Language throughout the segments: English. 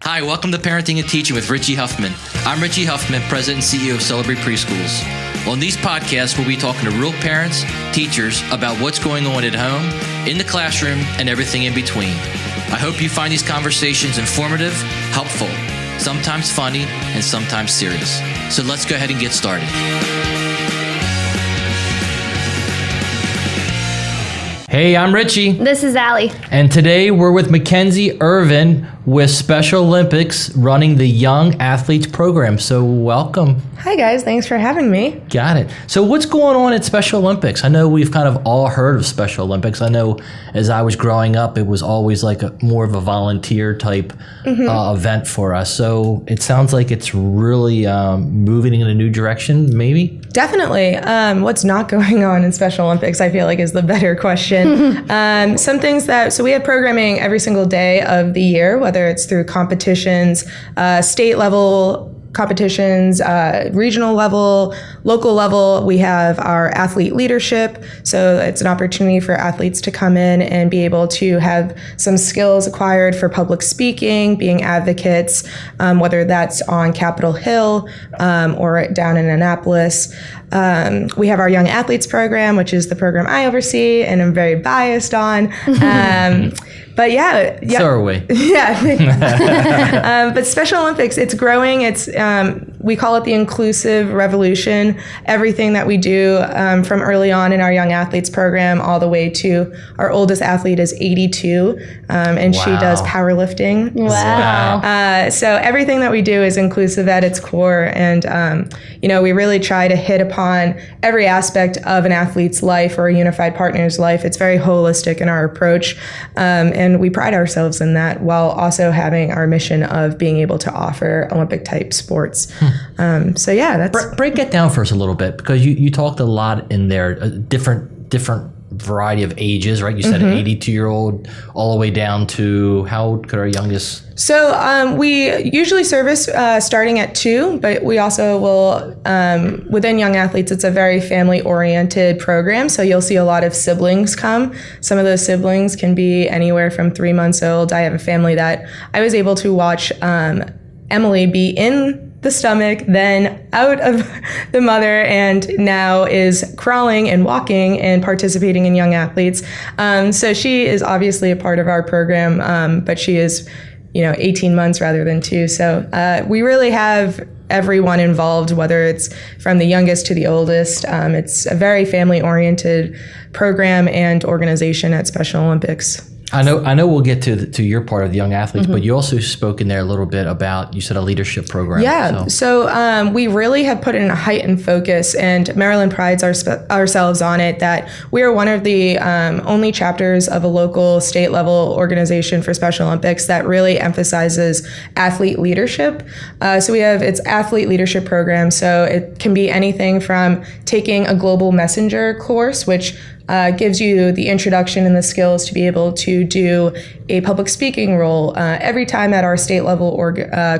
Hi, welcome to Parenting and Teaching with Richie Huffman. I'm Richie Huffman, President and CEO of Celebrate Preschools. On these podcasts, we'll be talking to real parents, teachers about what's going on at home, in the classroom, and everything in between. I hope you find these conversations informative, helpful, sometimes funny, and sometimes serious. So let's go ahead and get started. Hey, I'm Richie. This is Allie. And today we're with Mackenzie Irvin with Special Olympics running the Young Athletes Program. So welcome. Hi guys, thanks for having me. Got it. So what's going on at Special Olympics? I know we've kind of all heard of Special Olympics. I know as I was growing up, it was always like more of a volunteer type event for us. So it sounds like it's really moving in a new direction, maybe? Definitely. What's not going on in Special Olympics, I feel like, is the better question. Some things so we have programming every single day of the year, whether it's through competitions, state level competitions, regional level, local level. We have our athlete leadership. So it's an opportunity for athletes to come in and be able to have some skills acquired for public speaking, being advocates, whether that's on Capitol Hill or down in Annapolis. We have our Young Athletes Program, which is the program I oversee and I'm very biased on. But yeah. So are we. Yeah. But Special Olympics, it's growing. It's we call it the inclusive revolution. Everything that we do from early on in our Young Athletes Program all the way to our oldest athlete is 82, and she does powerlifting. Wow. So everything that we do is inclusive at its core, and we really try to hit upon every aspect of an athlete's life or a unified partner's life. It's very holistic in our approach, and we pride ourselves in that while also having our mission of being able to offer Olympic-type sports. So yeah, that's... Break it down for us a little bit, because you talked a lot in there, different variety of ages, right? You said an 82-year-old all the way down to, how old could our youngest... So we usually service starting at 2, but we also will, within Young Athletes, it's a very family-oriented program, so you'll see a lot of siblings come. Some of those siblings can be anywhere from 3 months old. I have a family that I was able to watch Emily be in the stomach, then out of the mother, and now is crawling and walking and participating in Young Athletes. So she is obviously a part of our program, but she is 18 months rather than 2. So we really have everyone involved, whether it's from the youngest to the oldest. It's a very family-oriented program and organization at Special Olympics. I know we'll get to your part of the Young Athletes, but you also spoke in there a little bit about, you said, a leadership program. Yeah, so we really have put in a heightened focus, and Maryland prides ourselves on it, that we are one of the only chapters of a local state level organization for Special Olympics that really emphasizes athlete leadership. So it's athlete leadership program, so it can be anything from taking a global messenger course, which gives you the introduction and the skills to be able to do a public speaking role. Every time at our state level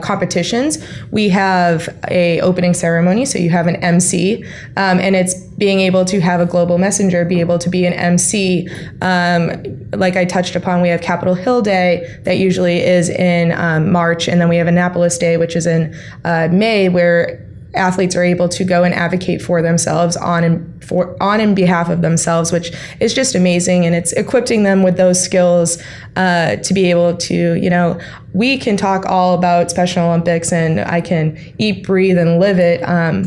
competitions, we have a opening ceremony, so you have an MC, and it's being able to have a global messenger be able to be an MC. Like I touched upon, we have Capitol Hill Day that usually is in March, and then we have Annapolis Day, which is in May, where athletes are able to go and advocate for themselves on and behalf of themselves, which is just amazing. And it's equipping them with those skills to be able to, we can talk all about Special Olympics and I can eat, breathe, and live it.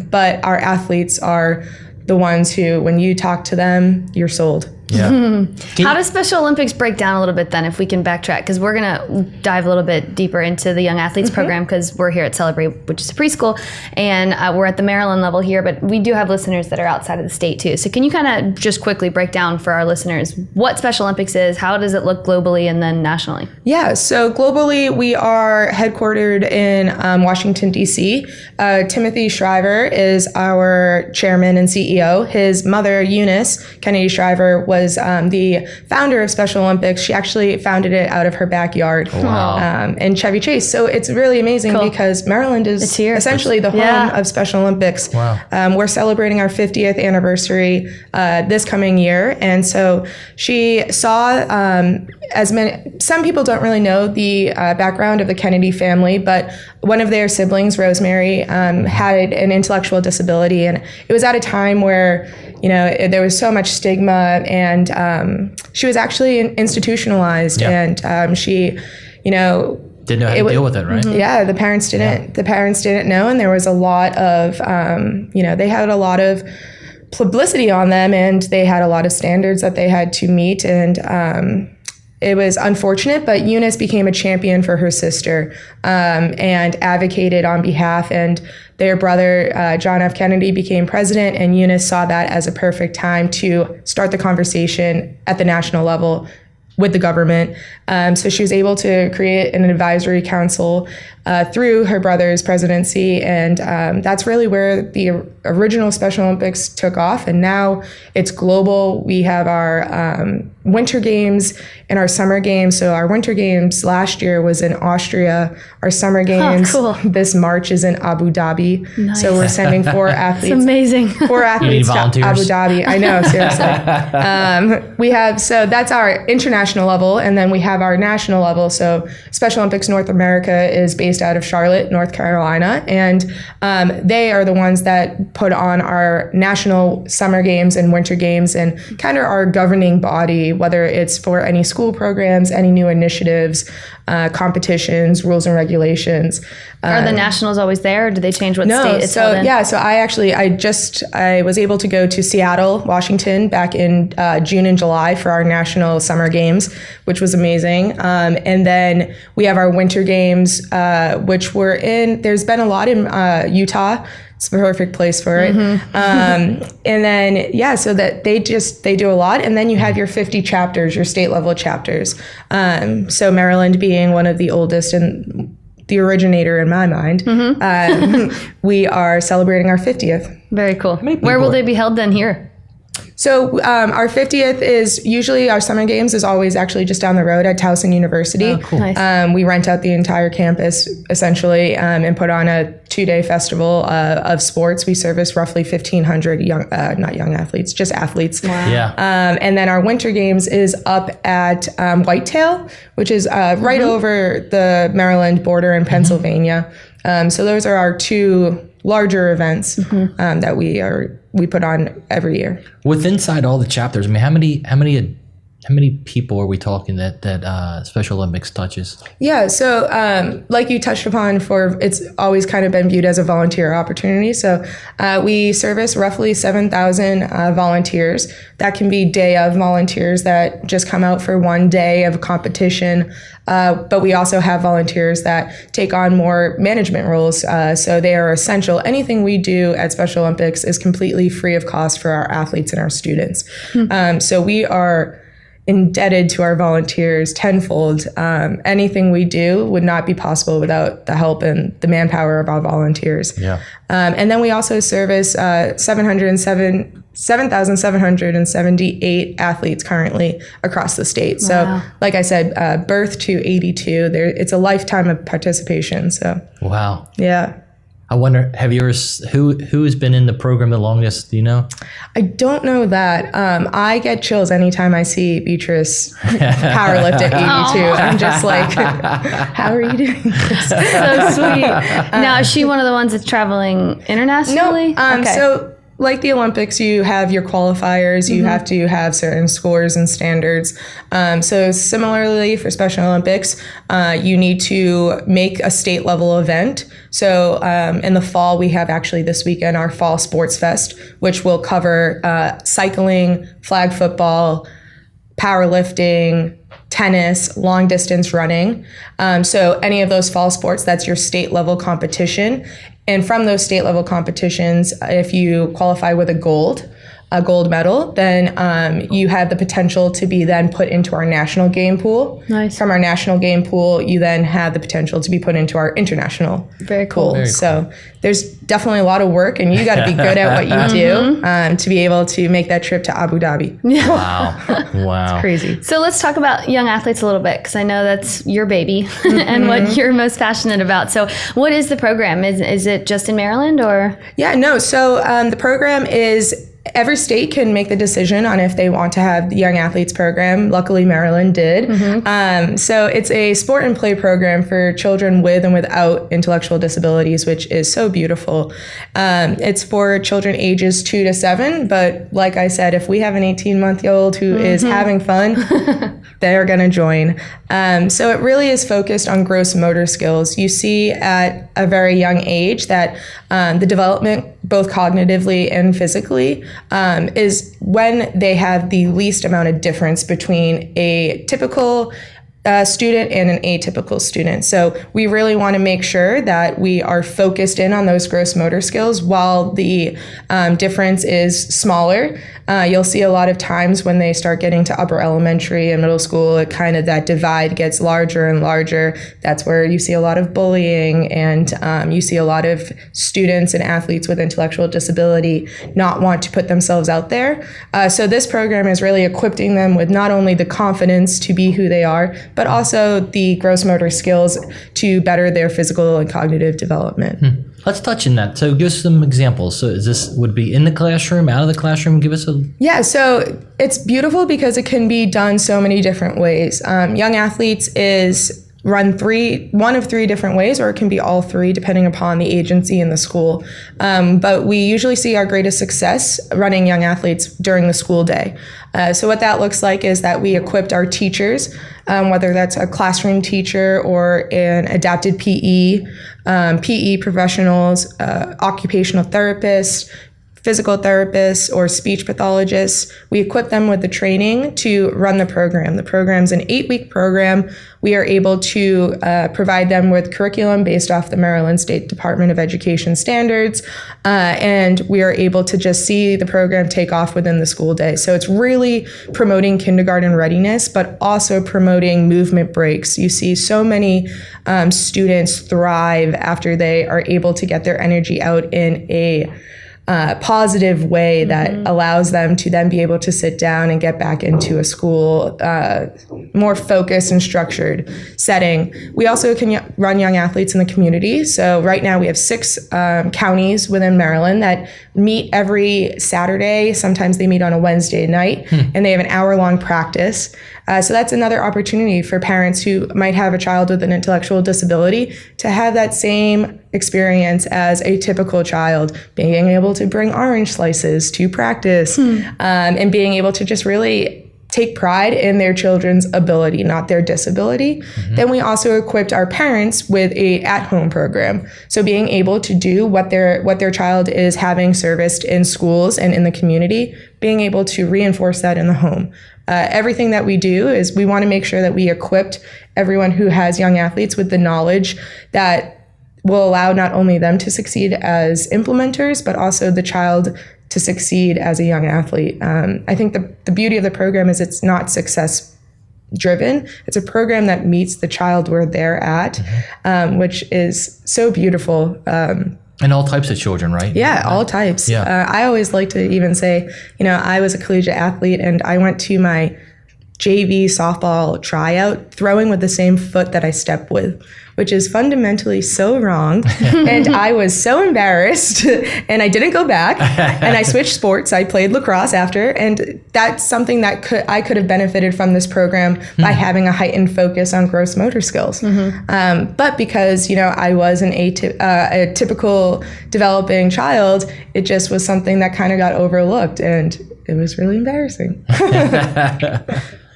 But our athletes are the ones who, when you talk to them, you're sold. Yeah. How does Special Olympics break down a little bit then, if we can backtrack? Because we're going to dive a little bit deeper into the Young Athletes Program, because we're here at Celebrate, which is a preschool, and we're at the Maryland level here, but we do have listeners that are outside of the state too. So can you kind of just quickly break down for our listeners what Special Olympics is, how does it look globally and then nationally? Yeah, so globally we are headquartered in Washington, D.C. Timothy Shriver is our chairman and CEO. His mother, Eunice Kennedy Shriver, was the founder of Special Olympics. She actually founded it out of her backyard in Chevy Chase. So it's really amazing because Maryland is essentially the home of Special Olympics. Wow. We're celebrating our 50th anniversary this coming year. And so she saw some people don't really know the background of the Kennedy family, but one of their siblings, Rosemary, had an intellectual disability, and it was at a time where, there was so much stigma, and she was actually institutionalized, and she, didn't know how to deal with it, right? Yeah, the parents didn't. Yeah. The parents didn't know, and there was a lot of, they had a lot of publicity on them, and they had a lot of standards that they had to meet, and it was unfortunate, but Eunice became a champion for her sister, and advocated on behalf, and their brother, John F. Kennedy, became president, and Eunice saw that as a perfect time to start the conversation at the national level with the government. So she was able to create an advisory council through her brother's presidency, and that's really where the original Special Olympics took off, and now it's global. We have our winter games and our summer games. So our winter games last year was in Austria. Our summer games this March is in Abu Dhabi. Nice. So we're sending 4 athletes. It's amazing. 4 athletes to Abu Dhabi. I know, seriously. We have, so that's our international level, and then we have our national level. So Special Olympics North America is based out of Charlotte, North Carolina, and they are the ones that put on our national summer games and winter games, and kind of our governing body, whether it's for any school programs, any new initiatives, competitions, rules and regulations. Are the nationals always there, or do they change what state it's held in? Yeah, so I was able to go to Seattle, Washington back in June and July for our national summer games, which was amazing. And then we have our winter games, which were there's been a lot in Utah. It's the perfect place for it. And then, so that they do a lot. And then you have your 50 chapters, your state level chapters. So Maryland being one of the oldest and the originator in my mind, we are celebrating our 50th. Very cool. Where will they be held then here? So our 50th is usually our summer games is always actually just down the road at Towson University. Oh, cool. Nice. We rent out the entire campus essentially and put on a 2-day festival of sports. We service roughly 1,500 not young athletes, just athletes. Wow. Yeah. And then our winter games is up at Whitetail, which is right over the Maryland border in Pennsylvania. So those are our 2 larger events that we put on every year. With inside all the chapters, I mean, how many people are we talking that Special Olympics touches? Yeah, so like you touched upon, it's always kind of been viewed as a volunteer opportunity. So we service roughly 7,000 volunteers. That can be day of volunteers that just come out for one day of a competition. But we also have volunteers that take on more management roles. So they are essential. Anything we do at Special Olympics is completely free of cost for our athletes and our students. So we are indebted to our volunteers tenfold. Anything we do would not be possible without the help and the manpower of our volunteers. Yeah. And then we also service 7,778 athletes currently across the state. So like I said, birth to 82, it's a lifetime of participation. So wow. Yeah. I wonder, have you ever, who's been in the program the longest, do you know? I don't know that. I get chills anytime I see Beatrice powerlift at 82. I'm just like, how are you doing this? So sweet. Now, is she one of the ones that's traveling internationally? No. So like the Olympics, you have your qualifiers, you have to have certain scores and standards. So similarly for Special Olympics, you need to make a state level event. So in the fall, we have actually this weekend our Fall Sports Fest, which will cover cycling, flag football, powerlifting, tennis, long distance running. So any of those fall sports, that's your state level competition. And from those state level competitions, if you qualify with a gold medal, then you have the potential to be then put into our national game pool. Nice. From our national game pool, you then have the potential to be put into our international Very cool. pool. Very so there's definitely a lot of work, and you got to be good at what you do to be able to make that trip to Abu Dhabi. Wow. It's crazy. So let's talk about young athletes a little bit, because I know that's your baby and what you're most passionate about. So what is the program? Is it just in Maryland, or? Yeah, no. So the program is every state can make the decision on if they want to have the Young Athletes program. Luckily, Maryland did. So it's a sport and play program for children with and without intellectual disabilities, which is so beautiful. It's for children ages 2 to 7, but like I said, if we have an 18-month-old who is having fun, they're going to join. So it really is focused on gross motor skills. You see at a very young age that the development, both cognitively and physically, is when they have the least amount of difference between a typical student and an atypical student. So we really want to make sure that we are focused in on those gross motor skills while the difference is smaller. You'll see a lot of times when they start getting to upper elementary and middle school, it kind of that divide gets larger and larger. That's where you see a lot of bullying, and you see a lot of students and athletes with intellectual disability not want to put themselves out there. So this program is really equipping them with not only the confidence to be who they are, but also the gross motor skills to better their physical and cognitive development. Let's touch on that. So give us some examples. So is this would be in the classroom, out of the classroom? Give us a... Yeah, so it's beautiful because it can be done so many different ways. Young Athletes is run one of three different ways, or it can be all three depending upon the agency and the school. But we usually see our greatest success running Young Athletes during the school day. So what that looks like is that we equipped our teachers, whether that's a classroom teacher or an adapted PE, PE professionals, occupational therapists, physical therapists, or speech pathologists. We equip them with the training to run the program. The program's an 8-week program. We are able to provide them with curriculum based off the Maryland State Department of Education standards, and we are able to just see the program take off within the school day. So it's really promoting kindergarten readiness, but also promoting movement breaks. You see so many students thrive after they are able to get their energy out in a positive way that allows them to then be able to sit down and get back into a school, more focused and structured setting. We also can run Young Athletes in the community. So right now we have 6 counties within Maryland that meet every Saturday. Sometimes they meet on a Wednesday night, and they have an hour-long practice. So that's another opportunity for parents who might have a child with an intellectual disability to have that same experience as a typical child, being able to bring orange slices to practice, and being able to just really take pride in their children's ability, not their disability. Then we also equipped our parents with a at-home program. So being able to do what their child is having serviced in schools and in the community, being able to reinforce that in the home. Everything that we do is we want to make sure that we equipped everyone who has Young Athletes with the knowledge that will allow not only them to succeed as implementers, but also the child to succeed as a young athlete. I think the beauty of the program is it's not success driven. It's a program that meets the child where they're at, which is so beautiful. And all types of children, right? Yeah, all types. Yeah. I always like to even say, I was a collegiate athlete and I went to my JV softball tryout throwing with the same foot that I step with, which is fundamentally so wrong. And I was so embarrassed and I didn't go back and I switched sports. I played lacrosse after, and that's something that I could have benefited from this program by having a heightened focus on gross motor skills. But because, I was a typical developing child, it just was something that kind of got overlooked, and it was really embarrassing.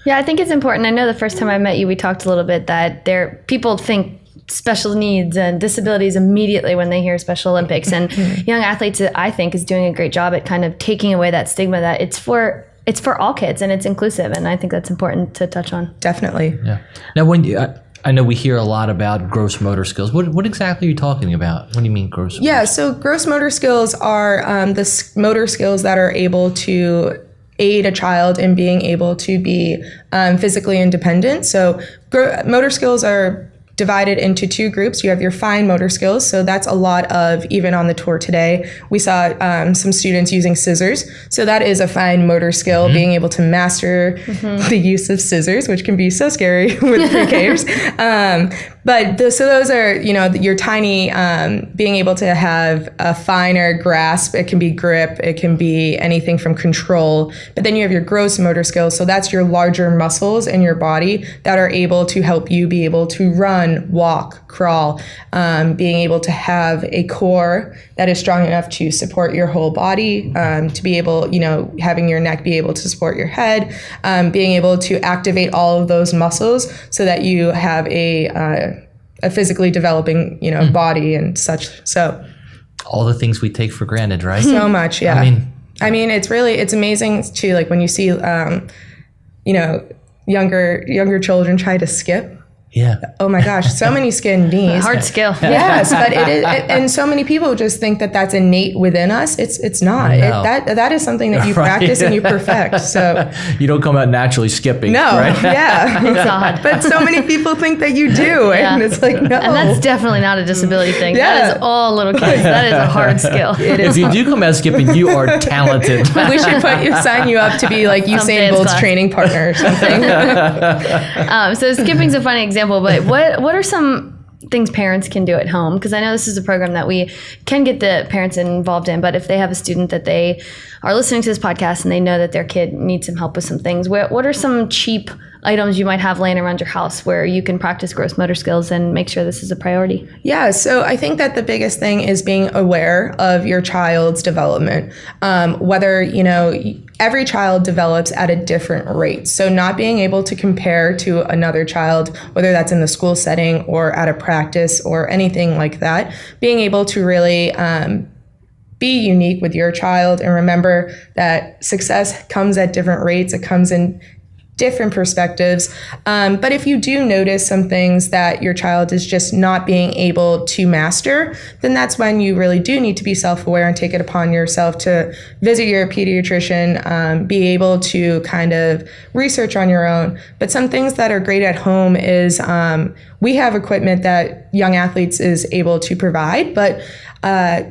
Yeah, I think it's important. I know the first time I met you, we talked a little bit that people think special needs and disabilities immediately when they hear Special Olympics. And Young Athletes, I think, is doing a great job at kind of taking away that stigma that it's for all kids and it's inclusive. And I think that's important to touch on. Definitely. Yeah. Now, I know we hear a lot about gross motor skills. What exactly are you talking about? What do you mean gross motor? Yeah, so gross motor skills are the motor skills that are able to aid a child in being able to be physically independent. So motor skills are divided into 2 groups. You have your fine motor skills. So that's a lot of, even on the tour today, we saw some students using scissors. So that is a fine motor skill, being able to master the use of scissors, which can be so scary with pre-Ks. So those are, your tiny, being able to have a finer grasp. It can be grip. It can be anything from control. But then you have your gross motor skills. So that's your larger muscles in your body that are able to help you be able to run, walk, crawl, being able to have a core that is strong enough to support your whole body, to be able, having your neck be able to support your head, being able to activate all of those muscles so that you have a physically developing, body and such. So all the things we take for granted, right? So much, yeah. I mean, it's amazing too. Like when you see, younger children try to skip. Yeah. Oh my gosh, so many skinned knees. Hard skill. Yes, but it is, and so many people just think that that's innate within us. It's not. No. That is something that you practice and you perfect. So you don't come out naturally skipping. No. Right? Yeah. It's odd. But so many people think that you do, and it's like no. And that's definitely not a disability thing. Yeah. That is all little kids. That is a hard skill. If you do come out skipping, you are talented. We should sign you up to be like Usain Bolt's class. training partner or something. So skipping's a funny example, but what are some things parents can do at home? Because I know this is a program that we can get the parents involved in, but if they have a student that they are listening to this podcast and they know that their kid needs some help with some things, what are some cheap items you might have laying around your house where you can practice gross motor skills and make sure this is a priority? Yeah, so I think that the biggest thing is being aware of your child's development. Whether, every child develops at a different rate. So not being able to compare to another child, whether that's in the school setting or at a practice or anything like that, being able to really be unique with your child and remember that success comes at different rates. It comes in different perspectives. But if you do notice some things that your child is just not being able to master, then that's when you really do need to be self-aware and take it upon yourself to visit your pediatrician, be able to kind of research on your own. But some things that are great at home is we have equipment that Young Athletes is able to provide, but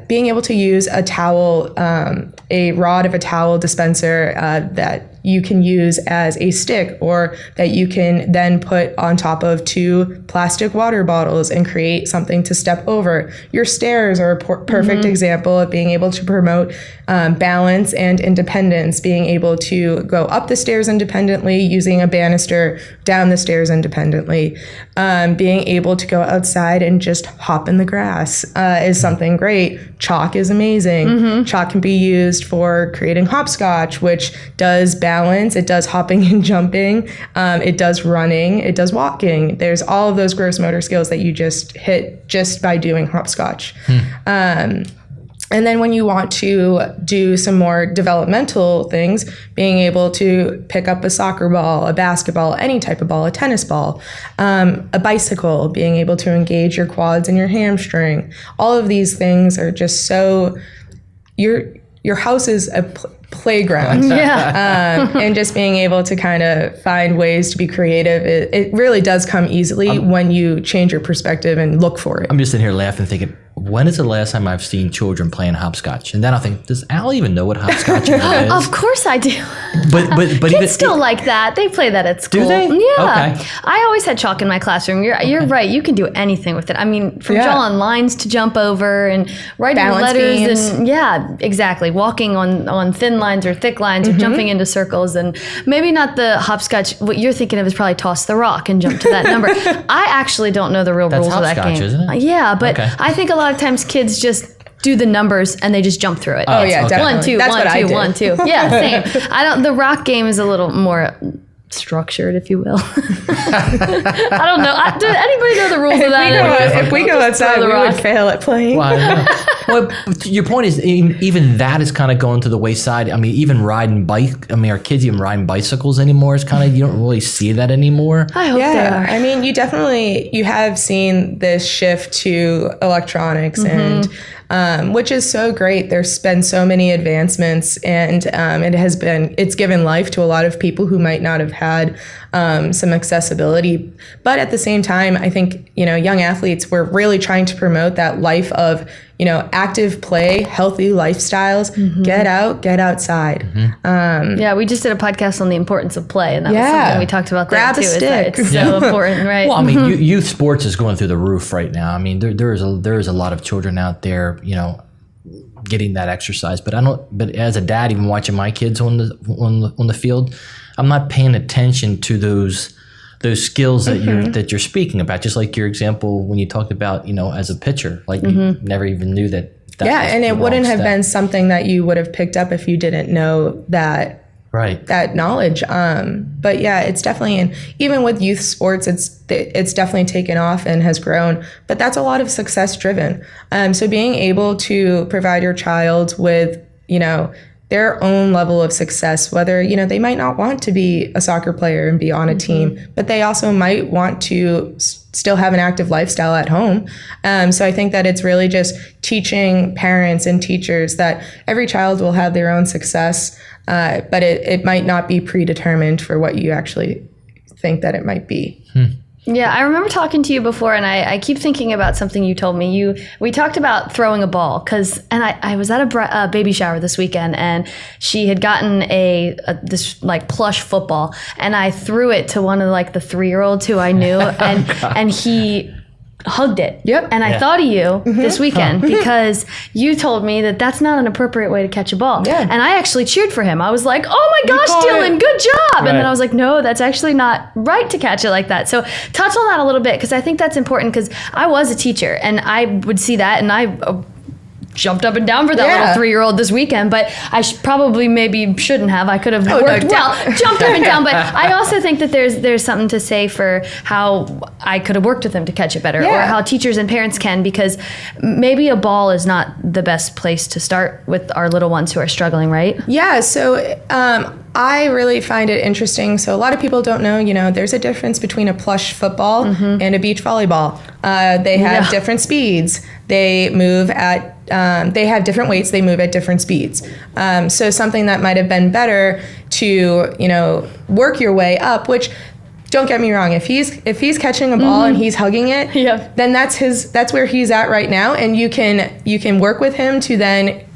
being able to use a towel, a rod of a towel dispenser that you can use as a stick, or that you can then put on top of 2 plastic water bottles and create something to step over. Your stairs are a perfect example of being able to promote balance and independence, being able to go up the stairs independently using a banister, down the stairs independently. Being able to go outside and just hop in the grass is something great. Chalk is amazing. Chalk can be used for creating hopscotch, which does balance, it does hopping and jumping, it does running, it does walking. There's all of those gross motor skills that you just hit just by doing hopscotch. And then when you want to do some more developmental things, being able to pick up a soccer ball, a basketball, any type of ball, a tennis ball, a bicycle, being able to engage your quads and your hamstring. All of these things are just so, your house is a playground. And just being able to kind of find ways to be creative, it really does come easily when you change your perspective and look for it. I'm just sitting here laughing, thinking, when is the last time I've seen children playing hopscotch? And then I'll think, does Al even know what hopscotch is? Of course I do. But Kids even still like that. They play that at school. Do they? Yeah. Okay. I always had chalk in my classroom. You're right. You can do anything with it. I mean, from drawing lines to jump over and writing Balance letters beams. and exactly. Walking on thin lines or thick lines or jumping into circles, and maybe not the hopscotch. What you're thinking of is probably toss the rock and jump to that number. I actually don't know the real rules of that hopscotch, game. isn't it? Yeah, but Okay. I think a lot of times kids just do the numbers and they just jump through it. Oh, yeah, okay. definitely. 1, 2, That's 1, what I 2, did. 1, 2. Yeah, same. The rock game is a little more structured, if you will. I don't know. Does anybody know the rules of that? If we go outside, the we rock. would fail at playing. Well, I know. Well, your point is even that is kind of going to the wayside. I mean, even riding are kids even riding bicycles anymore? It's kind of, you don't really see that anymore. I hope they are. I mean, you have seen this shift to electronics and which is so great. There's been so many advancements, and it's given life to a lot of people who might not have had some accessibility. But at the same time, I think, young athletes, we're really trying to promote that life of, active play, healthy lifestyles, get out, get outside. Yeah, we just did a podcast on the importance of play, and that was something we talked about there Grab too. a stick. It's so important, right? Well, I mean, youth sports is going through the roof right now. I mean, there is a lot of children out there, getting that exercise. But But as a dad, even watching my kids on the field, I'm not paying attention to those skills that you're speaking about. Just like your example when you talked about, as a pitcher, like you never even knew that. And it wouldn't have been something that you would have picked up if you didn't know that. Right. That knowledge. But yeah, it's definitely, and even with youth sports, it's definitely taken off and has grown, but that's a lot of success driven. So being able to provide your child with, their own level of success, whether, they might not want to be a soccer player and be on a team, but they also might want to still have an active lifestyle at home. So I think that it's really just teaching parents and teachers that every child will have their own success, but it might not be predetermined for what you actually think that it might be. Yeah, I remember talking to you before, and I keep thinking about something you told me. We talked about throwing a ball, and I was at a baby shower this weekend, and she had gotten this like plush football, and I threw it to one of the 3-year-olds who I knew, and he hugged it. Yep. And I thought of you this weekend because you told me that that's not an appropriate way to catch a ball. Yeah. And I actually cheered for him. I was like, oh my gosh, Dylan, good job. Right. And then I was like, no, that's actually not right to catch it like that. So touch on that a little bit, because I think that's important, because I was a teacher and I would see that, and I jumped up and down for that little 3-year-old this weekend, but I probably maybe shouldn't have. I could have jumped up and down, but I also think that there's something to say for how I could have worked with him to catch it better, or how teachers and parents can, because maybe a ball is not the best place to start with our little ones who are struggling, right? Yeah, so I really find it interesting. So a lot of people don't know, there's a difference between a plush football and a beach volleyball. They have different speeds. They move at they have different weights, they move at different speeds. So something that might have been better to, work your way up, which, don't get me wrong, if he's catching a ball and he's hugging it, then that's where he's at right now. And you can work with him to then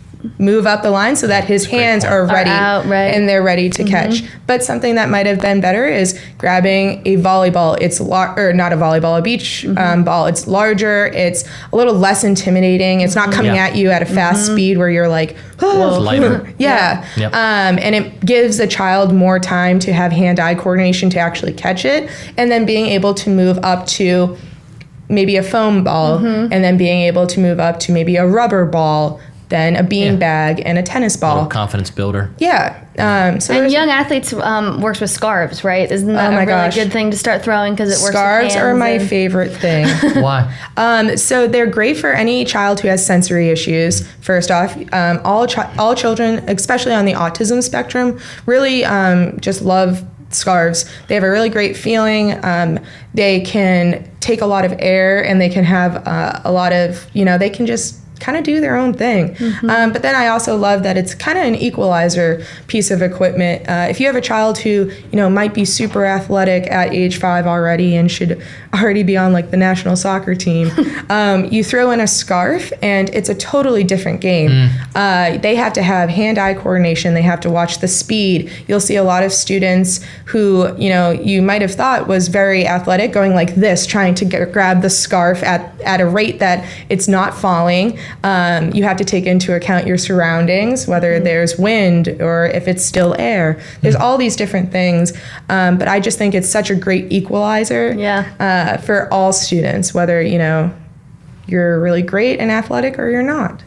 move up the line so that his hands are ready and they're ready to catch. But something that might have been better is grabbing a volleyball. It's or not a volleyball, a beach ball. It's larger. It's a little less intimidating. It's not coming at you at a fast speed where you're like, oh. It's lighter. Yep. And it gives the child more time to have hand-eye coordination to actually catch it, and then being able to move up to maybe a foam ball, and then being able to move up to maybe a rubber ball, then a bean bag, and a tennis ball. A little confidence builder. Yeah. And young athletes works with scarves, right? Isn't that a really good thing to start throwing, because it works with hands? Scarves are my favorite thing. Why? So they're great for any child who has sensory issues. First off, all children, especially on the autism spectrum, really just love scarves. They have a really great feeling. They can take a lot of air, and they can have a lot of, they can just kind of do their own thing. But then I also love that it's kind of an equalizer piece of equipment. If you have a child who, might be super athletic at age 5 already and should already be on the national soccer team, you throw in a scarf and it's a totally different game. They have to have hand-eye coordination. They have to watch the speed. You'll see a lot of students who, you might have thought was very athletic going like this, trying to grab the scarf at a rate that it's not falling. You have to take into account your surroundings, whether there's wind or if it's still air. There's all these different things, but I just think it's such a great equalizer for all students, whether you're really great and athletic or you're not.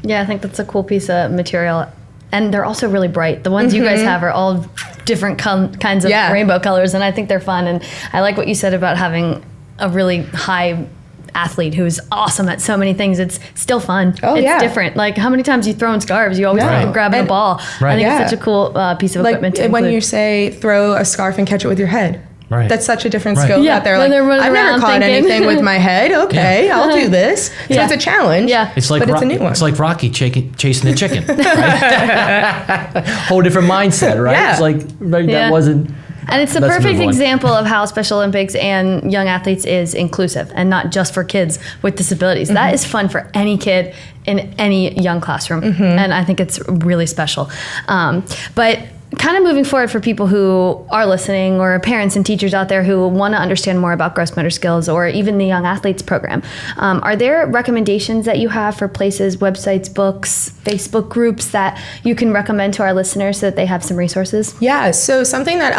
Yeah, I think that's a cool piece of material. And they're also really bright. The ones you guys have are all different kinds of rainbow colors, and I think they're fun. And I like what you said about having a really high athlete who's awesome at so many things. It's still fun. It's different. Like, how many times you throw in scarves? You always think of grabbing a ball. I think it's such a cool piece of equipment to include. When you say throw a scarf and catch it with your head. Right. That's such a different Right. skill Yeah, that they're when like, they're running I've never around caught thinking. anything with my head. Okay, I'll do this. So Yeah. it's a challenge. Yeah. It's like but it's a new one. It's like Rocky chasing the chicken. Right? Whole different mindset, right? Yeah. It's like Yeah. that wasn't. And it's the Let's perfect move on. example of how Special Olympics and young athletes is inclusive and not just for kids with disabilities. That is fun for any kid in any young classroom. And I think it's really special. But kind of moving forward for people who are listening or parents and teachers out there who want to understand more about gross motor skills or even the Young Athletes program, are there recommendations that you have for places, websites, books, Facebook groups that you can recommend to our listeners so that they have some resources? Yeah, so something that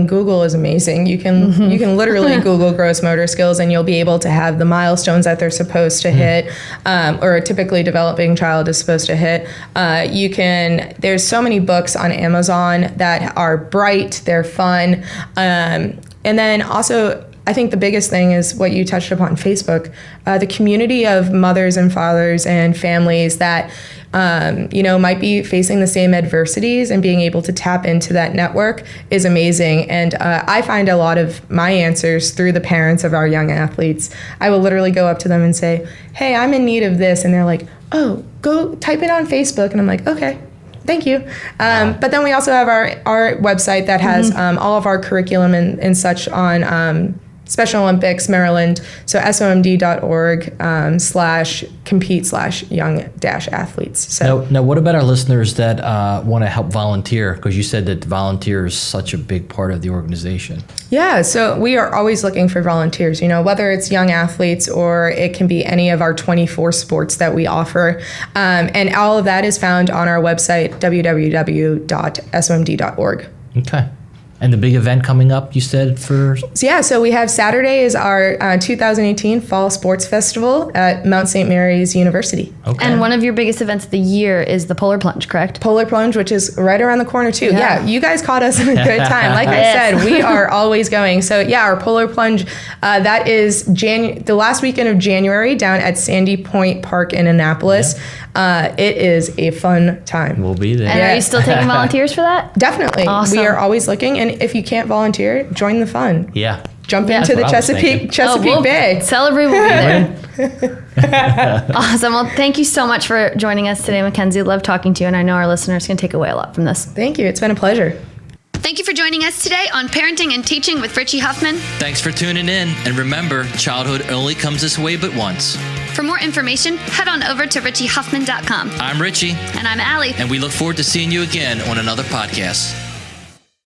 Google is amazing. You can literally Google gross motor skills and you'll be able to have the milestones that they're supposed to hit, or a typically developing child is supposed to hit. There's so many books on Amazon that are bright, they're fun. And then also, I think the biggest thing is what you touched upon, Facebook, the community of mothers and fathers and families that might be facing the same adversities, and being able to tap into that network is amazing. And I find a lot of my answers through the parents of our young athletes. I will literally go up to them and say, hey, I'm in need of this. And they're like, oh, go type it on Facebook. And I'm like, okay. Thank you. But then we also have our website that has all of our curriculum and such on Special Olympics Maryland. So somd.org/compete/young-athletes. So Now, what about our listeners that want to help volunteer? Because you said that volunteer is such a big part of the organization. yeah, so we are always looking for volunteers, whether it's young athletes or it can be any of our 24 sports that we offer. And all of that is found on our website, www.somd.org. Okay. And the big event coming up, you said, for... So we have Saturday is our 2018 Fall Sports Festival at Mount St. Mary's University. Okay. And one of your biggest events of the year is the Polar Plunge, correct? Polar Plunge, which is right around the corner too. Yeah. Yeah, you guys caught us in a good time. Like I said, we are always going. So yeah, our Polar Plunge, that is the last weekend of January down at Sandy Point Park in Annapolis. It is a fun time. We'll be there. And are you still taking volunteers for that? Definitely. Awesome. We are always looking. And if you can't volunteer, join the fun. Yeah. Jump Yeah. into the That's what I was thinking. Chesapeake Bay. Celebrate will be there. Awesome. Well, thank you so much for joining us today, Mackenzie. Love talking to you, and I know our listeners can take away a lot from this. Thank you. It's been a pleasure. Thank you for joining us today on Parenting and Teaching with Richie Huffman. Thanks for tuning in, and remember, childhood only comes this way but once. For more information, head on over to richiehuffman.com. I'm Richie, And I'm Allie. and we look forward to seeing you again on another podcast.